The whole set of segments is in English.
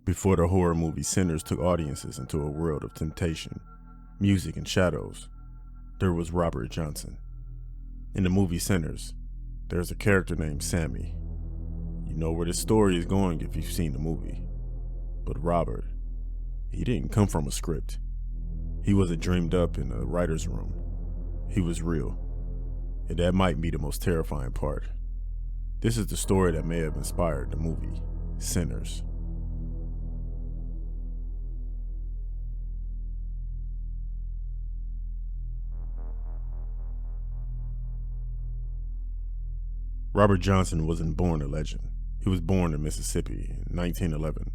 Before the horror movie Sinners took audiences into a world of temptation, music, and shadows, there was Robert Johnson. In the movie Sinners, there's a character named Sammy. You know where this story is going if you've seen the movie. But Robert, he didn't come from a script. He wasn't dreamed up in a writer's room. He was real. And that might be the most terrifying part. This is the story that may have inspired the movie Sinners. Robert Johnson wasn't born a legend. He was born in Mississippi in 1911,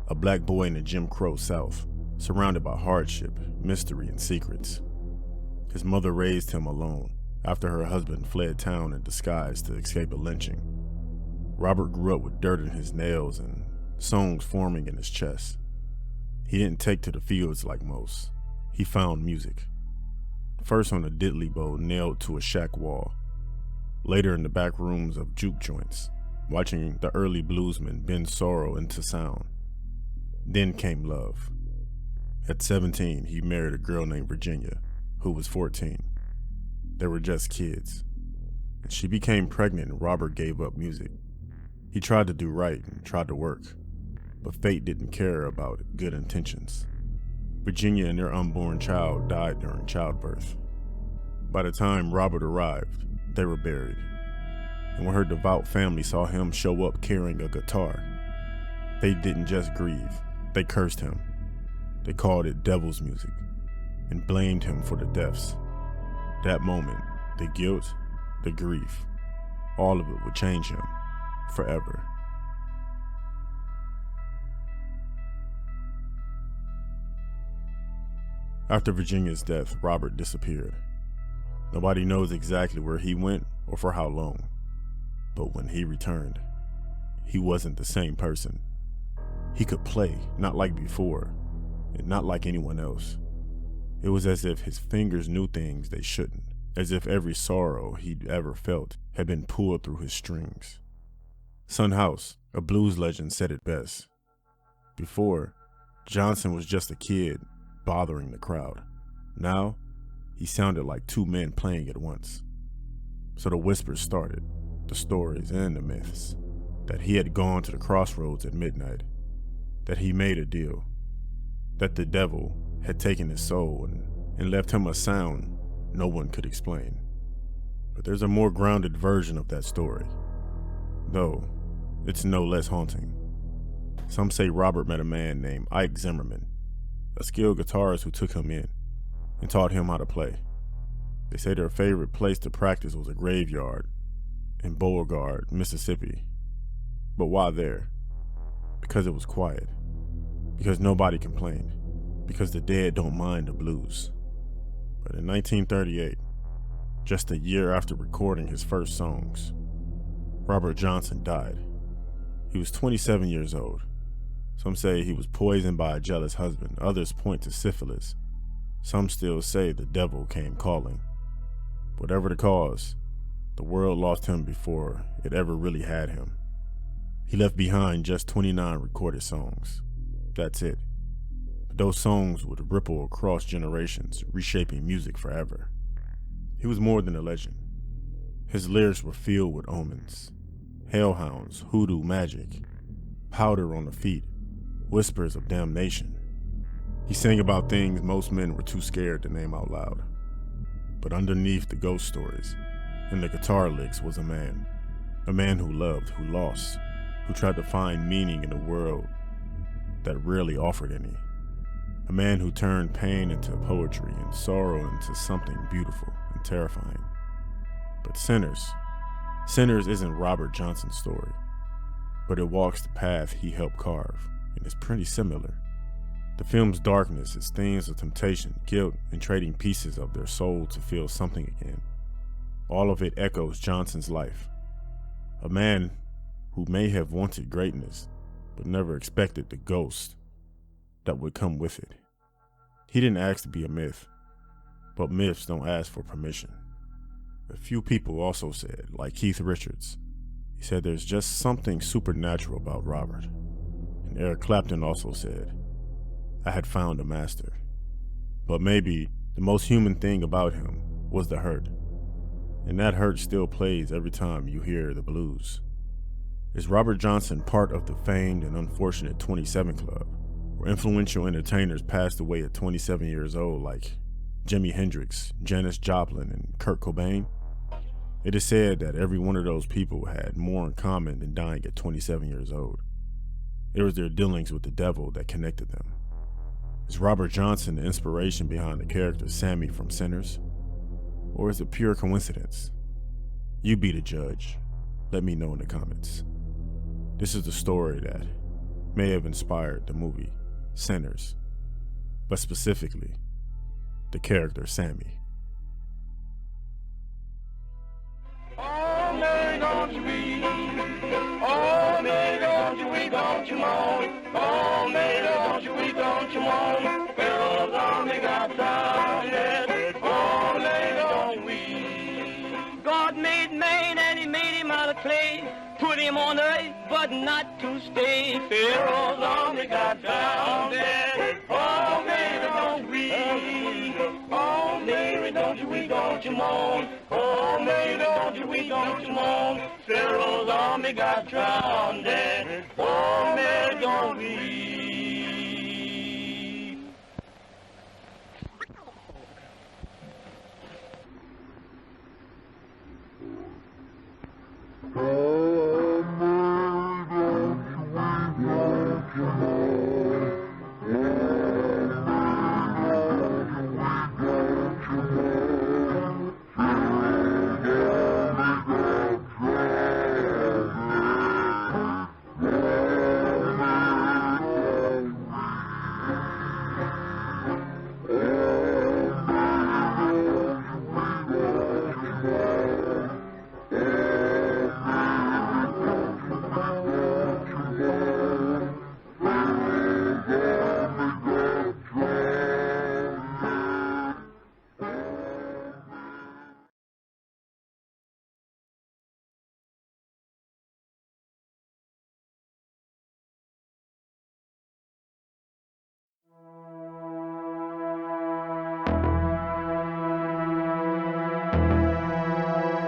a black boy in the Jim Crow South, surrounded by hardship, mystery, and secrets. His mother raised him alone after her husband fled town in disguise to escape a lynching. Robert grew up with dirt in his nails and songs forming in his chest. He didn't take to the fields like most. He found music. First on a diddly bow nailed to a shack wall. Later in the back rooms of juke joints, watching the early bluesmen bend sorrow into sound. Then came love. At 17, he married a girl named Virginia, who was 14. They were just kids. And she became pregnant and Robert gave up music. He tried to do right and tried to work, but fate didn't care about good intentions. Virginia and their unborn child died during childbirth. By the time Robert arrived, they were buried. And when her devout family saw him show up carrying a guitar, they didn't just grieve, they cursed him. They called it devil's music and blamed him for the deaths. That moment, the guilt, the grief, all of it would change him forever. After Virginia's death, Robert disappeared. Nobody knows exactly where he went or for how long. But when he returned, he wasn't the same person. He could play, not like before, and not like anyone else. It was as if his fingers knew things they shouldn't, as if every sorrow he'd ever felt had been pulled through his strings. Son House, a blues legend, said it best. Before, Johnson was just a kid bothering the crowd. Now, he sounded like two men playing at once. So the whispers started, the stories and the myths, that he had gone to the crossroads at midnight, that he made a deal, that the devil had taken his soul and left him a sound no one could explain. But there's a more grounded version of that story, though it's no less haunting. Some say Robert met a man named Ike Zimmerman, a skilled guitarist who took him in and taught him how to play. They say their favorite place to practice was a graveyard in Beauregard, Mississippi. But why there? Because it was quiet. Because nobody complained. Because the dead don't mind the blues. But in 1938, just a year after recording his first songs, Robert Johnson died. He was 27 years old. Some say he was poisoned by a jealous husband. Others point to syphilis. Some still say the devil came calling. Whatever the cause, the world lost him before it ever really had him. He left behind just 29 recorded songs. That's it. But those songs would ripple across generations, reshaping music forever. He was more than a legend. His lyrics were filled with omens. Hellhounds, hoodoo magic, powder on the feet, whispers of damnation. He sang about things most men were too scared to name out loud. But underneath the ghost stories and the guitar licks was a man who loved, who lost, who tried to find meaning in a world that rarely offered any. A man who turned pain into poetry and sorrow into something beautiful and terrifying. But Sinners isn't Robert Johnson's story, but it walks the path he helped carve, and it's pretty similar. The film's darkness is themes of temptation, guilt, and trading pieces of their soul to feel something again. All of it echoes Johnson's life. A man who may have wanted greatness, but never expected the ghost that would come with it. He didn't ask to be a myth. But myths don't ask for permission. A few people also said, like Keith Richards, he said there's just something supernatural about Robert. And Eric Clapton also said, I had found a master. But maybe the most human thing about him was the hurt. And that hurt still plays every time you hear the blues. Is Robert Johnson part of the famed and unfortunate 27 Club, where influential entertainers passed away at 27 years old like Jimi Hendrix, Janis Joplin, and Kurt Cobain? It is said that every one of those people had more in common than dying at 27 years old. It was their dealings with the devil that connected them. Is Robert Johnson the inspiration behind the character Sammy from Sinners? Or is it pure coincidence? You be the judge. Let me know in the comments. This is the story that may have inspired the movie Sinners, but specifically, the character Sammy. Oh, Mary, don't you weep. Oh, Mary, don't you weep, don't you mourn. Oh, Mary, don't you weep, don't you mourn. Pharaoh's army got tired. Oh, Mary, don't weep. God made man and he made him out of clay. Put him on earth, but not to stay. Pharaoh's army got founded. Oh, Mary, don't weep. Oh, Mary, don't you weep, don't you mourn. Oh, Mary, don't you weep, don't you mourn. Pharaoh's army got drowned. Oh, Mary, don't weep.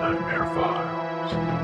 Nightmare Files.